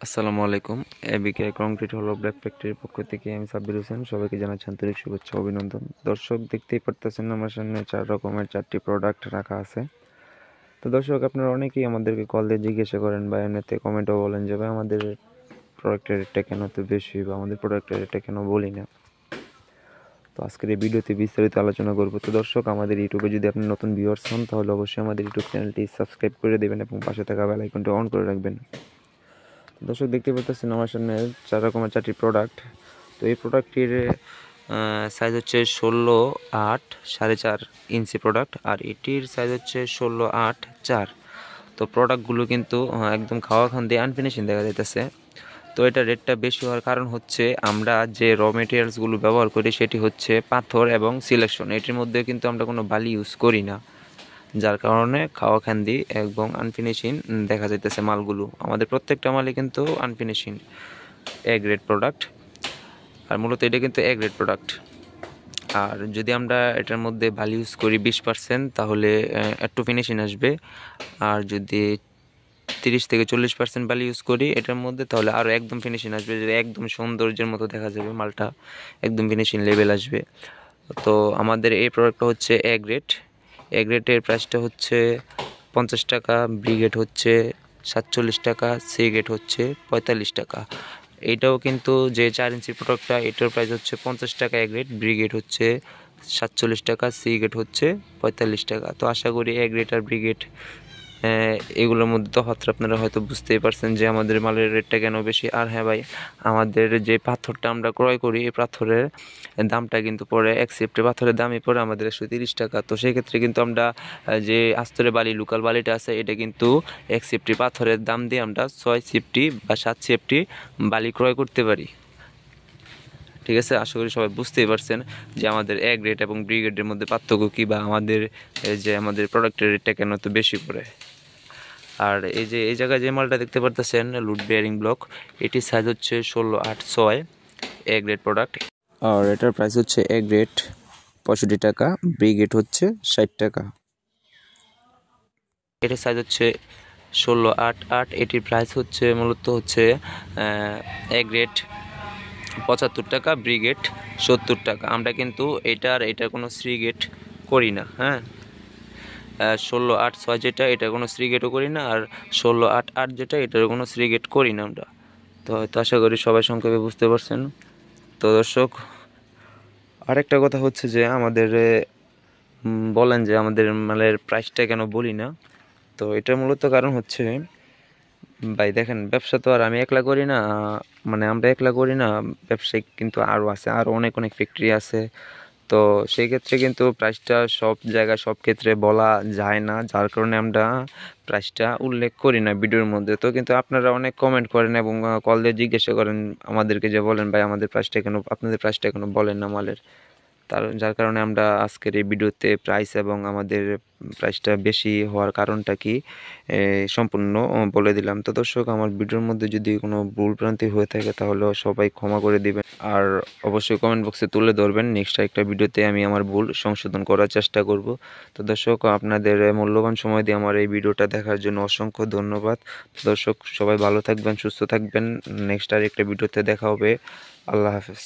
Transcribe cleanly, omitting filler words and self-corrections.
আসসালামু আলাইকুম। এবিকে কংক্রিট হলো ব্ল্যাক ফ্যাক্টরির পক্ষ থেকে আমি সাব্বির হোসেন সবাইকে জানাচ্ছি আন্তরিক শুভেচ্ছা ও অভিনন্দন। দর্শক দেখতেই পারতেছেন আমার সামনে 4 রকমের 4টি প্রোডাক্ট রাখা আছে। তো দর্শক আপনারা অনেকেই আমাদেরকে কল দিয়ে জিজ্ঞাসা করেন বা এমনিতে কমেন্টও বলেন যে ভাই আমাদের প্রোডাক্টের রেটটা কেন এত বেশি বা আমাদের প্রোডাক্টের রেটটা কেন বলি না। তো আজকের এই ভিডিওতে বিস্তারিত আলোচনা করব। তো দর্শক আমাদের ইউটিউবে যদি আপনি নতুন ভিউয়ার্স হন তাহলে অবশ্যই আমাদের ইউটিউব চ্যানেলটি সাবস্ক্রাইব করে দেবেন এবং পাশে থাকা বেল আইকনটি অন করে রাখবেন। দর্শক দেখতে পাচ্ছেন আমার সামনে 4 রকমের 4টি প্রোডাক্ট। তো এই প্রোডাক্টটির সাইজ হচ্ছে 16/8 4.5 ইঞ্চি প্রোডাক্ট, আর এটির সাইজ হচ্ছে 16/8 4। তো প্রোডাক্টগুলো কিন্তু একদম খাওয়া খান দিয়ে আনফিনিশিং দেখা যাইতেছে। তো এটা রেটটা বেশি হওয়ার কারণ হচ্ছে আমরা যে র মেটেরিয়ালসগুলো ব্যবহার করি সেটি হচ্ছে পাথর এবং সিলেকশন। এটির মধ্যে কিন্তু আমরা কোনো বালি ইউজ করি না, যার কারণে খাওয়া খান্দি এবং আনফিনিশিং দেখা যাইতেছে মালগুলো। আমাদের প্রত্যেকটা মালই কিন্তু আনফিনিশিং এ গ্রেড প্রোডাক্ট, আর মূলত এটা কিন্তু এ গ্রেড প্রোডাক্ট। আর যদি আমরা এটার মধ্যে বালি ইউজ করি 20% তাহলে একটু ফিনিশিং আসবে, আর যদি 30 থেকে 40% বালি ইউজ করি এটার মধ্যে তাহলে আরও একদম ফিনিশিং আসবে, যে একদম সৌন্দর্যের মতো দেখা যাবে মালটা, একদম ফিনিশিং লেভেল আসবে। তো আমাদের এই প্রোডাক্টটা হচ্ছে এ গ্রেড। এ গ্রেডের প্রাইসটা হচ্ছে 50 টাকা, বি গ্রেড হচ্ছে 47 টাকা, সি গ্রেড হচ্ছে 45 টাকা। এইটাও কিন্তু যে 4 ইঞ্চির প্রোডাক্টটা এটার প্রাইস হচ্ছে 50 টাকা এ গ্রেড, বি গ্রেড হচ্ছে 47 টাকা, সি গ্রেড হচ্ছে 45 টাকা। তো আশা করি এ গ্রেড আর বি গ্রেড এগুলোর মধ্যে তফাৎটা আপনারা হয়তো বুঝতেই পারছেন যে আমাদের মালের রেটটা কেন বেশি। আর হ্যাঁ ভাই, আমাদের যে পাথরটা আমরা ক্রয় করি এই পাথরের দামটা কিন্তু পরে এক সেফটি পাথরের দামই পড়ে আমাদের 130 টাকা। তো সেই ক্ষেত্রে কিন্তু আমরা যে আস্তরে বালি লোকাল বালিটা আছে এটা কিন্তু এক সেফটি পাথরের দাম দিয়ে আমরা 6 সেফটি বা 7 সেফটি বালি ক্রয় করতে পারি। ঠিক আছে, আশা করি সবাই বুঝতেই পারছেন যে আমাদের এ গ্রেড এবং বি গ্রেডের মধ্যে পার্থক্য কী, বা আমাদের যে আমাদের প্রোডাক্টের রেটটা কেন এত বেশি পড়ে। আর এই যে এই জায়গায় যে মালটা দেখতে পারতেছেন লুড বেয়ারিং ব্লক, এটির সাইজ হচ্ছে 16/8 6 এ গ্রেড প্রোডাক্ট, আর এটার প্রাইস হচ্ছে এ গ্রেড 65 টাকা, বি গ্রেড হচ্ছে 60 টাকা। এটির সাইজ হচ্ছে 16/8 এটির প্রাইস হচ্ছে মূলত হচ্ছে এ গ্রেড 75 টাকা, বি গ্রেড 70 টাকা। আমরা কিন্তু এটার কোনো সি গ্রেড করি না। হ্যাঁ, 16/8 6 যেটা এটার কোনো সি গ্রেডও করি না, আর 16/8 8 যেটা এটার কোনো সি গ্রেড করি না আমরা। তো হয়তো আশা করি সবাই সংক্ষেপে বুঝতে পারছেন। তো দর্শক আরেকটা কথা হচ্ছে যে আমাদের বলেন যে আমাদের মালের প্রাইসটা কেন বলি না। তো এটার মূলত কারণ হচ্ছে ভাই দেখেন, ব্যবসা তো আর আমি একলা করি না, মানে আমরা একলা করি না, ব্যবসায়িক কিন্তু আরও আছে, আরও অনেক অনেক ফ্যাক্টরি আছে। তো সেই ক্ষেত্রে কিন্তু প্রাইসটা সব জায়গায় সব ক্ষেত্রে বলা যায় না, যার কারণে আমরা প্রাইসটা উল্লেখ করি না ভিডিওর মধ্যে। তো কিন্তু আপনারা অনেক কমেন্ট করেন এবং কল দিয়ে জিজ্ঞাসা করেন আমাদেরকে, যে বলেন ভাই আমাদের প্রাইসটা কেন, আপনাদের প্রাইসটা কেন বলেন না মালের। যার কারণে আমরা আজকের এই ভিডিওতে প্রাইস এবং আমাদের প্রাইসটা বেশি হওয়ার কারণটা কি সম্পূর্ণ বলে দিলাম। তো দর্শক আমার ভিডিওর মধ্যে যদি কোনো ভুল ভ্রান্তি হয়ে থাকে তাহলে সবাই ক্ষমা করে দিবেন, আর অবশ্যই কমেন্ট বক্সে তুলে ধরবেন। নেক্সট একটা ভিডিওতে আমি আমার ভুল সংশোধন করার চেষ্টা করব। তো দর্শক আপনাদের মূল্যবান সময় দিয়ে আমার এই ভিডিওটা দেখার জন্য অসংখ্য ধন্যবাদ। দর্শক সবাই ভালো থাকবেন, সুস্থ থাকবেন। নেক্সট আর একটা ভিডিওতে দেখা হবে। আল্লাহ হাফেজ।